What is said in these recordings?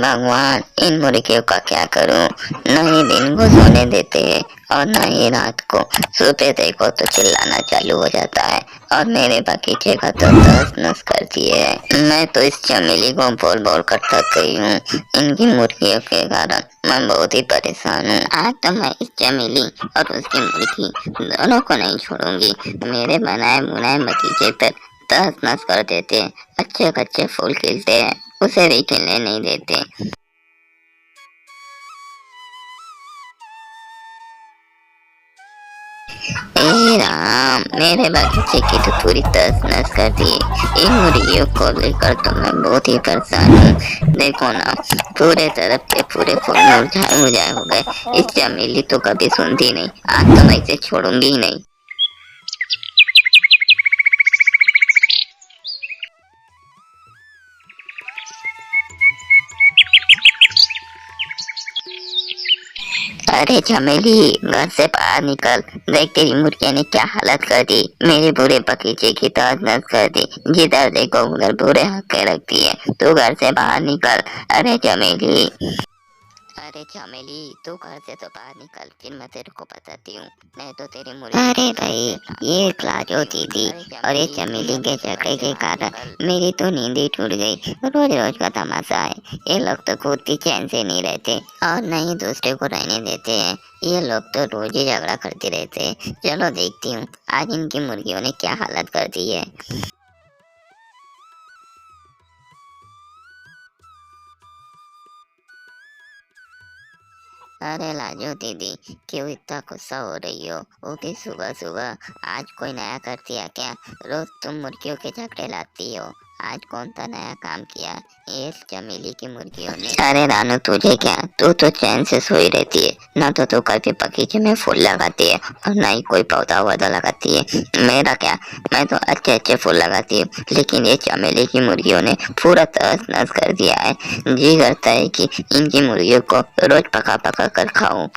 भगवान, इन मुर्गियों का क्या करूं? न ही दिन को सोने देते हैं और न ही रात को। सुबह देखो तो चिल्लाना चालू हो जाता है और मेरे बगीचे का तो तहस नहस कर दिए है। मैं तो इस चमेली को बोल बोल कर थक गई हूँ। इनकी मुर्गियों के कारण मैं बहुत ही परेशान हूँ। आज तो मैं इस चमेली और उसकी मुर्गी दोनों को नहीं छोड़ूंगी। मेरे बनाए बुनाए बगीचे पर तहस नहस कर देते हैं। अच्छे अच्छे फूल खिलते हैं, उसे भी खिलने नहीं देते। ए राम, मेरे बगीचे की तो पूरी तहस नहस कर दी। इन मुर्गियों को लेकर तो मैं बहुत ही परेशान हूँ। देखो ना, पूरे तरफ के पूरे फूल मुरझाए मुरझाए हो गए। इस चमेली तो कभी सुनती नहीं। आज तो मैं इसे छोड़ूंगी ही नहीं। अरे चमेली, घर से बाहर निकल। देख तेरी मुर्गिया ने क्या हालत कर दी। मेरे पूरे बगीचे की तहस नहस कर दी। जिधर देखो उधर पूरे हक्के रखती है। तू घर से बाहर निकल। अरे चमेली, अरे चमेली, तू घर से तो बाहर निकल, फिर मैं तेरे को बताती हूँ। नहीं तो तेरी मुर्गी। अरे भाई, ये क्लाजो दीदी और ये चमेली के झगड़े के कारण मेरी तो नींद ही टूट गई। रोज रोज का तमाशा है। ये लोग तो खुद ही चैन से नहीं रहते और न ही दूसरे को रहने देते हैं। ये लोग तो रोज ही झगड़ा करते रहते हैं। चलो देखती हूँ आज इनकी मुर्गियों ने क्या हालत कर दी है। अरे लाजो दीदी, क्यों इतना गुस्सा हो रही हो? वो भी सुबह सुबह। आज कोई नया कर दिया क्या? रोज तुम मुर्गियों के झगड़े लाती हो। आज कौन सा नया काम किया ये चमेली की मुर्गियों ने? अरे रानू, तुझे क्या? तू तो चैन से सोई रहती है। ना तो तू कभी बगीचे में फूल लगाती है और ना ही कोई पौधा वौधा लगाती है। मेरा क्या, मैं तो अच्छे अच्छे फूल लगाती हूँ, लेकिन ये चमेली की मुर्गियों ने पूरा तहस नहस कर दिया है। जी करता है कि इनकी मुर्गियों को रोज पका पका कर खाऊं।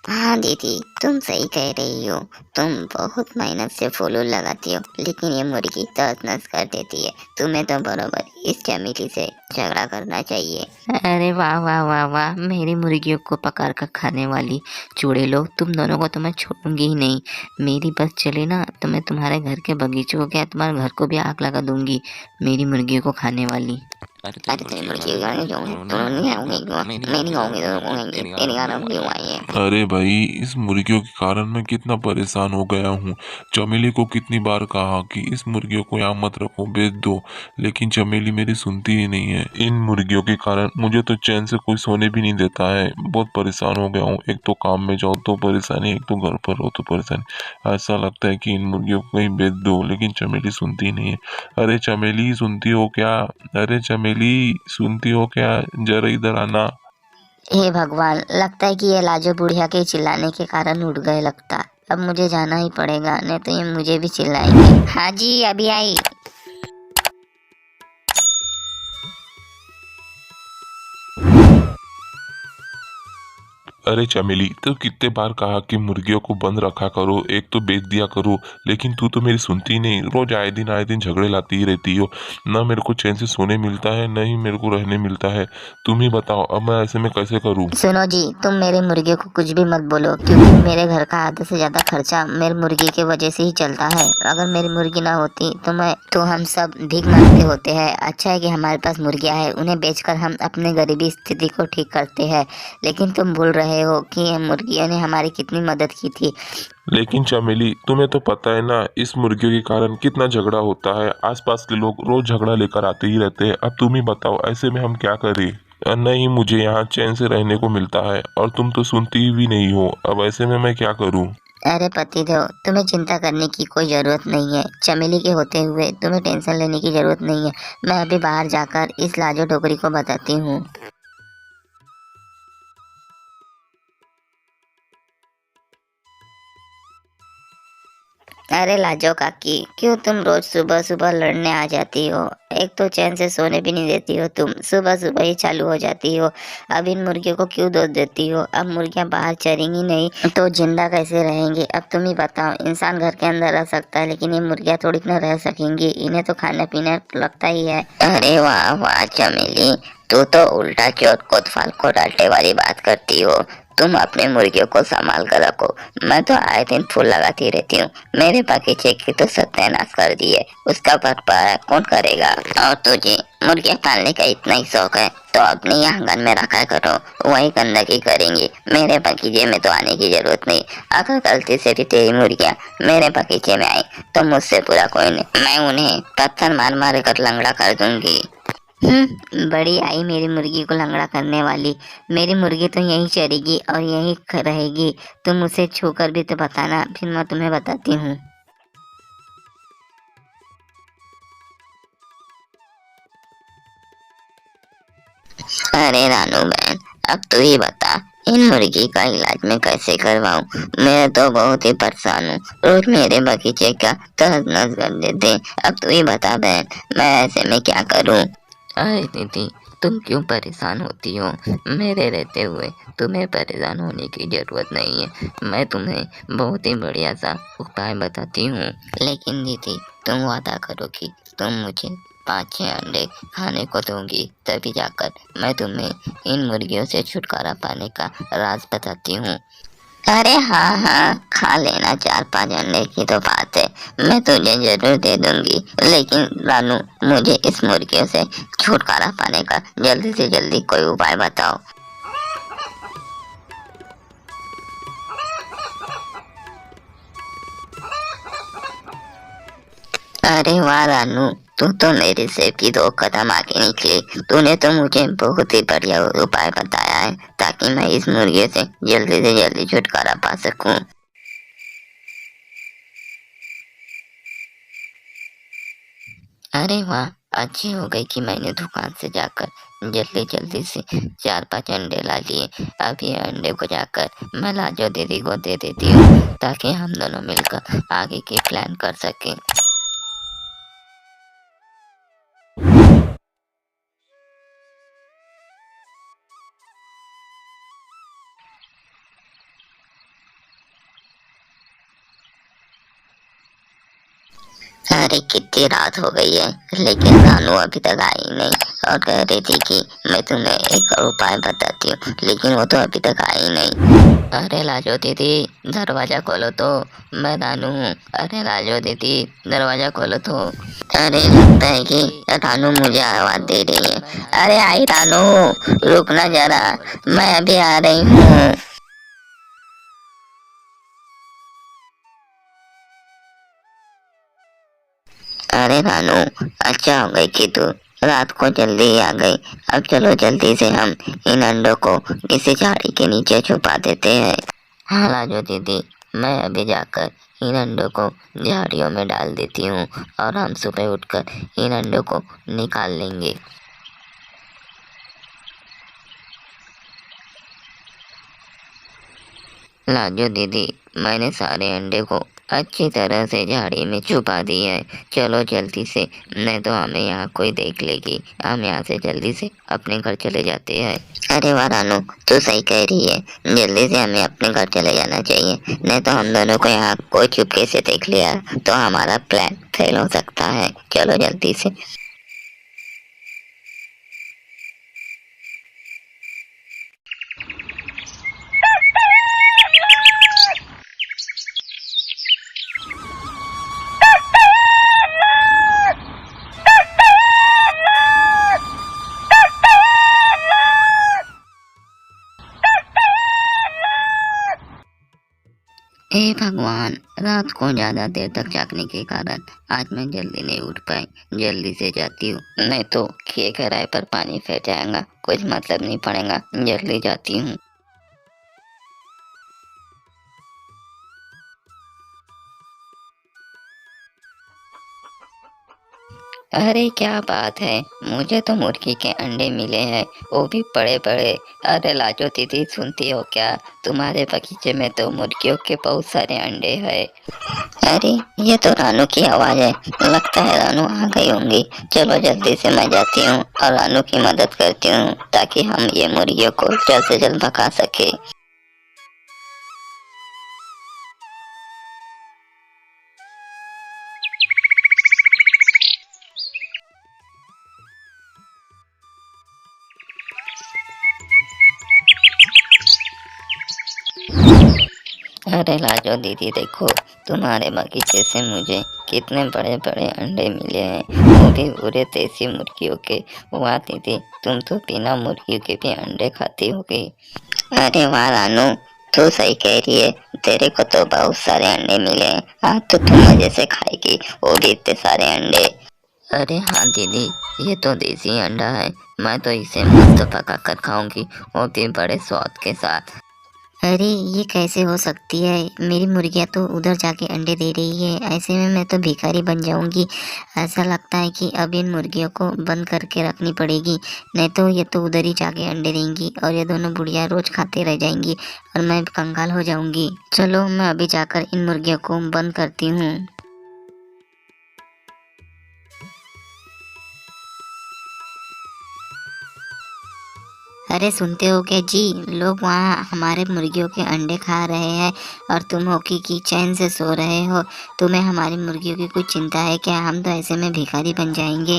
हाँ दीदी, तुम सही कह रही हो। तुम बहुत मेहनत से फूल वूल लगाती हो, लेकिन ये मुर्गी तहस नहस कर देती है। तुम्हें तो बरोबर इस चमेली से झगड़ा करना चाहिए। अरे वाह वाह वाह वाह, मेरी मुर्गियों को पकाड़ कर खाने वाली चुड़ैलो, तुम दोनों को तो मैं छोड़ूंगी ही नहीं। मेरी बस चले ना तो मैं तुम्हारे घर के बगीचे को क्या, तुम्हारे घर को भी आग लगा दूंगी, मेरी मुर्गियों को खाने वाली। अरे तेरी मुर्गी गाने जो तुम नहीं आओगे क्यों? मैं नहीं आऊंगी तो कौन आएंगे? तेरे कारण क्यों आई है? अरे भाई, इस मुर्गियों के कारण मैं कितना परेशान हो गया हूँ। चमेली को कितनी बार कहा कि इस मुर्गियों को यहाँ मत रखो, बेच दो, लेकिन चमेली मेरी सुनती ही नहीं है। इन मुर्गियों के कारण मुझे तो चैन से कोई सोने भी नहीं देता है। बहुत परेशान हो गया हूँ। एक तो काम में जाओ तो परेशानी, एक तो घर पर रहो तो परेशानी। ऐसा लगता है कि इन मुर्गियों को कहीं बेच दो, लेकिन चमेली सुनती ही नहीं है। अरे चमेली, सुनती हो क्या? अरे चमेली, सुनती हो क्या? जरा इधर आना। हे भगवान, लगता है कि ये लाजो बुढ़िया के चिल्लाने के कारण उठ गए लगता। अब मुझे जाना ही पड़ेगा, नहीं तो ये मुझे भी चिल्लाएंगे। हाँ जी, अभी आई। अरे चमेली, तो कितने बार कहा कि मुर्गियों को बंद रखा करो, एक तो बेच दिया करो, लेकिन तू तो मेरी सुनती ही नहीं। रोज आए दिन झगड़े लाती ही रहती हो। ना मेरे को चैन से सोने मिलता है, न ही मेरे को रहने मिलता है। तुम ही बताओ, अब मैं ऐसे में कैसे करूँ? सुनो जी, तुम मेरे मुर्गी को कुछ भी मत बोलो, क्योंकि मेरे घर का आधे से ज्यादा खर्चा मेरी मुर्गी की वजह से ही चलता है। अगर मेरी मुर्गी ना होती तो हम सब भीख मांगते होते हैं। अच्छा है कि हमारे पास मुर्गियां है, उन्हें बेचकर हम अपने गरीबी स्थिति को ठीक करते हैं। लेकिन तुम भूल रहे हो कि मुर्गियों ने हमारी कितनी मदद की थी। लेकिन चमेली, तुम्हें तो पता है ना, इस मुर्गियों के कारण कितना झगड़ा होता है। आसपास के लोग रोज झगड़ा लेकर आते ही रहते हैं। अब तुम ही बताओ, ऐसे में हम क्या करें? नहीं, मुझे यहाँ चैन से रहने को मिलता है और तुम तो सुनती भी नहीं हो। अब ऐसे में मैं क्या करूँ? अरे पतिदेव, तुम्हें चिंता करने की कोई जरूरत नहीं है। चमेली के होते हुए तुम्हें टेंशन लेने की जरूरत नहीं है। मैं अभी बाहर जाकर इस लाजो डोकरी को बताती हूँ। अरे लाजो काकी, क्यों तुम रोज सुबह सुबह लड़ने आ जाती हो? एक तो चैन से सोने भी नहीं देती हो तुम, सुबह सुबह ही चालू हो जाती हो। अब इन मुर्गियों को क्यों दूध देती हो? अब मुर्गियां बाहर चरेंगी नहीं तो जिंदा कैसे रहेंगी? अब तुम ही बताओ, इंसान घर के अंदर रह सकता है लेकिन ये मुर्गियां थोड़ी ना रह सकेंगी, इन्हें तो खाना पीना लगता ही है। अरे वाह वाह चमेली, तू तो उल्टा चोट कोत फाल को डांटे वाली बात करती हो। तुम अपने मुर्गियों को संभाल कर रखो, मैं तो आए दिन फूल लगाती रहती हूँ। मेरे बगीचे की तो सत्यानाश कर दी है, उसका बंटवारा कौन करेगा? और तुझे मुर्गियां पालने का इतना ही शौक है तो अपने ही आंगन में रखा करो, वही गंदगी करेंगी। मेरे बगीचे में तो आने की जरूरत नहीं। अगर गलती से भी तेरी मुर्गियां मेरे बगीचे में आई तो मुझसे पूरा कोई नहीं, मैं उन्हें पत्थर मार मार कर लंगड़ा कर दूंगी। बड़ी आई मेरी मुर्गी को लंगड़ा करने वाली। मेरी मुर्गी तो यहीं चरेगी और यहीं रहेगी। तुम उसे छू कर भी तो बताना, फिर मैं तुम्हें बताती हूँ। अरे रानू बहन, अब तू ही बता, इन मुर्गी का इलाज मैं कैसे करवाऊं? मैं तो बहुत ही परेशान हूँ, रोज मेरे बगीचे का तहस नहस कर देते। अब तू ही बता बहन, मैं ऐसे में क्या करूँ? अरे दीदी, तुम क्यों परेशान होती हो? मेरे रहते हुए तुम्हें परेशान होने की ज़रूरत नहीं है। मैं तुम्हें बहुत ही बढ़िया सा उपाय बताती हूँ। लेकिन दीदी, तुम वादा करो कि तुम मुझे 5-6 अंडे खाने को दोगी, तभी जाकर मैं तुम्हें इन मुर्गियों से छुटकारा पाने का राज बताती हूँ। अरे हाँ हाँ, खा लेना, 4-5 अंडे की तो बात है, मैं तुझे जरूर दे दूंगी। लेकिन रानू, मुझे इस मुर्गियों से छुटकारा पाने का जल्दी से जल्दी कोई उपाय बताओ। अरे वाह रानू, तू तो मेरे से भी 2 कदम आगे निकली। तूने तो मुझे बहुत ही बढ़िया उपाय बताया है ताकि मैं इस मुर्गे से जल्दी छुटकारा पा सकूं। अरे वाह, अच्छी हो गई कि मैंने दुकान से जाकर जल्दी जल्दी से 4-5 अंडे ला लिए। अब ये अंडे को जाकर मैं लाजो दीदी को दे देती हूँ ताकि हम दोनों मिलकर आगे की प्लान कर सकें। अरे कितनी रात हो गई है लेकिन रानू अभी तक आई नहीं, और कह रही थी कि मैं तुम्हें एक उपाय बताती हूँ, लेकिन वो तो अभी तक आई नहीं। अरे लाजो दीदी, दरवाजा खोलो तो, मैं रानू हूँ। अरे लाजो दीदी, दरवाजा खोलो तो। अरे लगता है कि रानू मुझे आवाज दे रही है। अरे आई रानू, रुकना जरा, मैं अभी आ रही हूँ। अरे रानू, अच्छा हो गई कि तू रात को जल्दी ही आ गई। अब चलो जल्दी से हम इन अंडों को किसी झाड़ी के नीचे छुपा देते हैं। हाँ लाजो दीदी, मैं अभी जाकर इन अंडों को झाड़ियों में डाल देती हूँ और हम सुबह उठकर इन अंडों को निकाल लेंगे। लाजो दीदी, मैंने सारे अंडे को अच्छी तरह से झाड़ी में छुपा दिया है। चलो जल्दी से, नहीं तो हमें यहाँ कोई देख लेगी। हम यहाँ से जल्दी से अपने घर चले जाते हैं। अरे वाह रानू, तू सही कह रही है, जल्दी से हमें अपने घर चले जाना चाहिए, नहीं तो हम दोनों को यहाँ कोई चुपके से देख लिया तो हमारा प्लान फेल हो सकता है। चलो जल्दी से। हे भगवान, रात को ज्यादा देर तक जागने के कारण आज मैं जल्दी नहीं उठ पाई। जल्दी से जाती हूँ, नहीं तो किए किराए पर पानी फेर जाएगा, कुछ मतलब नहीं पड़ेगा। जल्दी जाती हूँ। अरे क्या बात है, मुझे तो मुर्गी के अंडे मिले हैं, वो भी बड़े बड़े। अरे लाजो दीदी, सुनती हो क्या? तुम्हारे बगीचे में तो मुर्गियों के बहुत सारे अंडे हैं। अरे ये तो रानू की आवाज है, लगता है रानू आ गई होंगी। चलो जल्दी से मैं जाती हूँ और रानू की मदद करती हूँ ताकि हम ये मुर्गियों को जल्द से जल्द भगा सके। अरे लाजो दीदी, देखो तुम्हारे बगीचे से मुझे कितने बड़े बड़े अंडे मिले हैं, वो भी पूरे देसी मुर्गियों के। वाह दीदी, तुम तो बिना मुर्गियों के भी अंडे खाती होगी। अरे वाह रानू, तू सही कह रही है, तेरे को तो बहुत सारे अंडे मिले हैं। आज तो तू मजे से खाएगी, वो भी इतने सारे अंडे। अरे हाँ दीदी, ये तो देसी अंडा है, मैं तो इसे मस्त पका कर खाऊंगी, वो भी बड़े स्वाद के साथ। अरे ये कैसे हो सकती है? मेरी मुर्गियाँ तो उधर जाके अंडे दे रही है, ऐसे में मैं तो भिखारी बन जाऊंगी। ऐसा लगता है कि अब इन मुर्गियों को बंद करके रखनी पड़ेगी, नहीं तो ये तो उधर ही जाके अंडे देंगी और ये दोनों बुढ़िया रोज खाते रह जाएंगी और मैं कंगाल हो जाऊंगी। चलो मैं अभी जाकर इन मुर्गियों को बंद करती हूँ। अरे सुनते हो क्या जी? लोग वहाँ हमारे मुर्गियों के अंडे खा रहे हैं और तुम हो कि चैन से सो रहे हो। तुम्हें हमारी मुर्गियों की कुछ चिंता है क्या? हम तो ऐसे में भिखारी बन जाएंगे।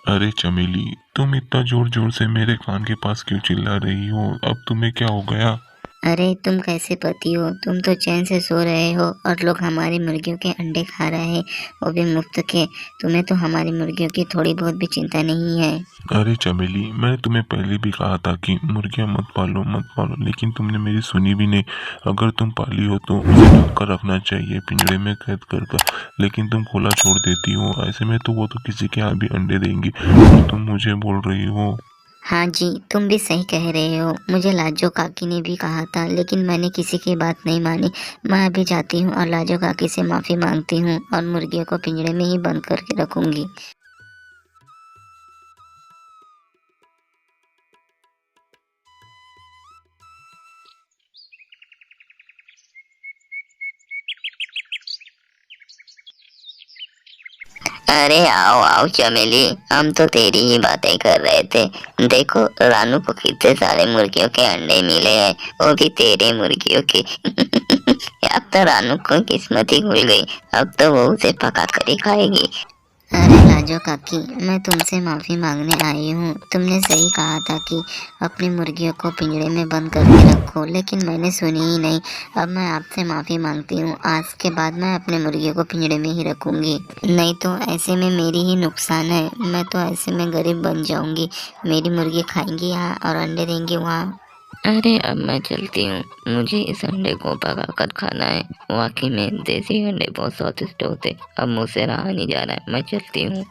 अरे चमेली, तुम इतना जोर जोर से मेरे कान के पास क्यों चिल्ला रही हो? अब तुम्हें क्या हो गया? अरे तुम कैसे पति हो? तुम तो चैन से सो रहे हो और लोग हमारी मुर्गियों के अंडे खा रहे हैं, वो भी मुफ्त के। तुम्हें तो हमारी मुर्गियों की थोड़ी बहुत भी चिंता नहीं है। अरे चमेली, मैंने तुम्हें पहले भी कहा था कि मुर्गियां मत पालो मत पालो, लेकिन तुमने मेरी सुनी भी नहीं। अगर तुम पाली हो तो उसे ढक कर रखना चाहिए, पिंजरे में कैद कर। लेकिन तुम खुला छोड़ देती हो, ऐसे में तो वो तो किसी के यहाँ भी अंडे देंगी और तुम मुझे बोल रही हो। हाँ जी, तुम भी सही कह रहे हो। मुझे लाजो काकी ने भी कहा था, लेकिन मैंने किसी की बात नहीं मानी। मैं अभी जाती हूँ और लाजो काकी से माफी मांगती हूँ और मुर्गियों को पिंजरे में ही बंद करके रखूंगी। अरे आओ आओ चमेली, हम तो तेरी ही बातें कर रहे थे। देखो रानू को कितने सारे मुर्गियों के अंडे मिले हैं, वो भी तेरे मुर्गियों के। अब तो रानू को किस्मत ही खुल गई, अब तो वो उसे पका कर ही खाएगी। अरे लाजो काकी, मैं तुमसे माफी मांगने आई हूँ। तुमने सही कहा था कि अपनी मुर्गियों को पिंजरे में बंद करके रखो, लेकिन मैंने सुनी ही नहीं। अब मैं आपसे माफी मांगती हूँ, आज के बाद मैं अपने मुर्गियों को पिंजरे में ही रखूंगी। नहीं तो ऐसे में मेरी ही नुकसान है, मैं तो ऐसे में गरीब बन जाऊंगी। मेरी मुर्गी खाएंगी यहाँ और अंडे देंगी वहाँ। अरे अब मैं चलती हूँ, मुझे इस अंडे को पका कर खाना है। वाकई में देसी अंडे बहुत स्वादिष्ट होते। अब मुझसे रहा नहीं जा रहा है, मैं चलती हूँ।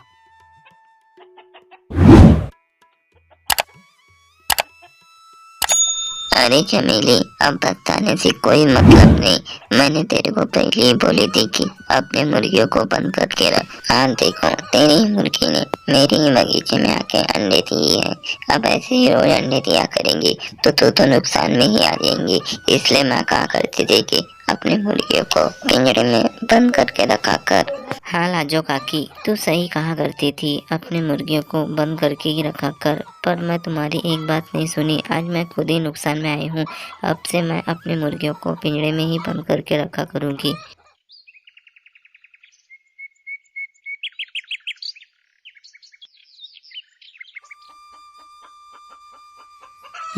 अरे चमेली, अब बताने से कोई मतलब नहीं। मैंने तेरे को पहले ही बोली थी कि अपने मुर्गियों को बंद करके रख। हाँ देखो, तेरी ही मुर्गी ने मेरे ही बगीचे में आके अंडे दिए हैं। अब ऐसे ही रोज अंडे दिया करेंगी तो तू तो नुकसान में ही आ जाएंगी। इसलिए मैं कहा करती थी कि अपनी मुर्गियों को पिंजरे में बंद करके रखा कर। हाँ लाजो काकी, तू सही कहा करती थी, अपनी मुर्गियों को बंद करके ही रखा कर। पर मैं तुम्हारी एक बात नहीं सुनी, आज मैं खुद ही नुकसान में आई हूँ। अब से मैं अपनी मुर्गियों को पिंजरे में ही बंद करके रखा करूँगी।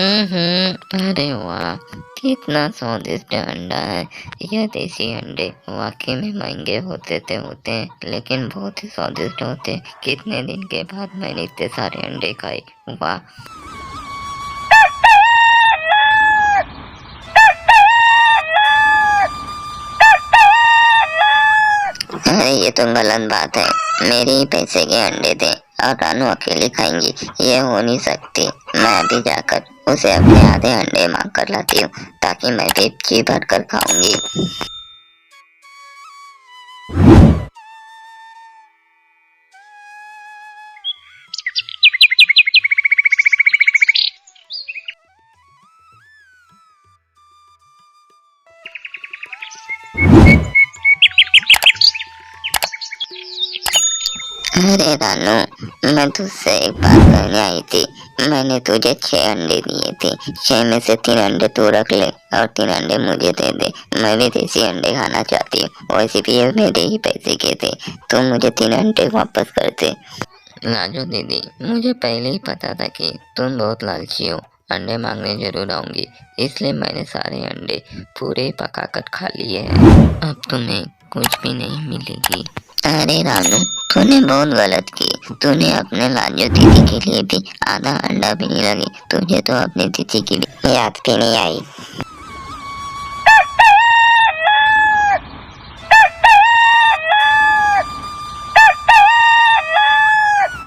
अरे वाह, कितना स्वादिष्ट अंडा है। यह देसी अंडे वाकई में महंगे होते हैं, लेकिन बहुत ही स्वादिष्ट होते। कितने दिन के बाद मैंने इतने सारे अंडे खाए। वाह। अरे ये तो गलत बात है, मेरे ही पैसे के अंडे थे और रानू अकेली खाएंगी, ये हो नहीं सकती। मैं अभी जाकर उसे अपने आधे अंडे मांग कर लाती हूँ ताकि मैं भी जी भर कर खाऊंगी। रानू, मैं तुझसे एक बात कहने आई थी। मैंने तुझे 6 अंडे दिए थे, 6 में से 3 अंडे तू रख ले और 3 अंडे मुझे दे दे। मैं भी देसी अंडे खाना चाहती हूँ। वैसे भी ये मेरे ही पैसे के थे, तुम मुझे 3 अंडे वापस कर दे। लाजो दीदी, मुझे पहले ही पता था कि तुम बहुत लालची हो, अंडे मांगने जरूर आऊंगी, इसलिए मैंने सारे अंडे पूरे पकाकर खा लिए हैं। अब तुम्हें कुछ भी नहीं मिलेगी। अरे रानू, तूने बहुत गलत की। तूने अपने लाजो दीदी के लिए भी आधा अंडा भी नहीं लगी। तुझे तो अपनी दीदी की भी याद भी नहीं आई।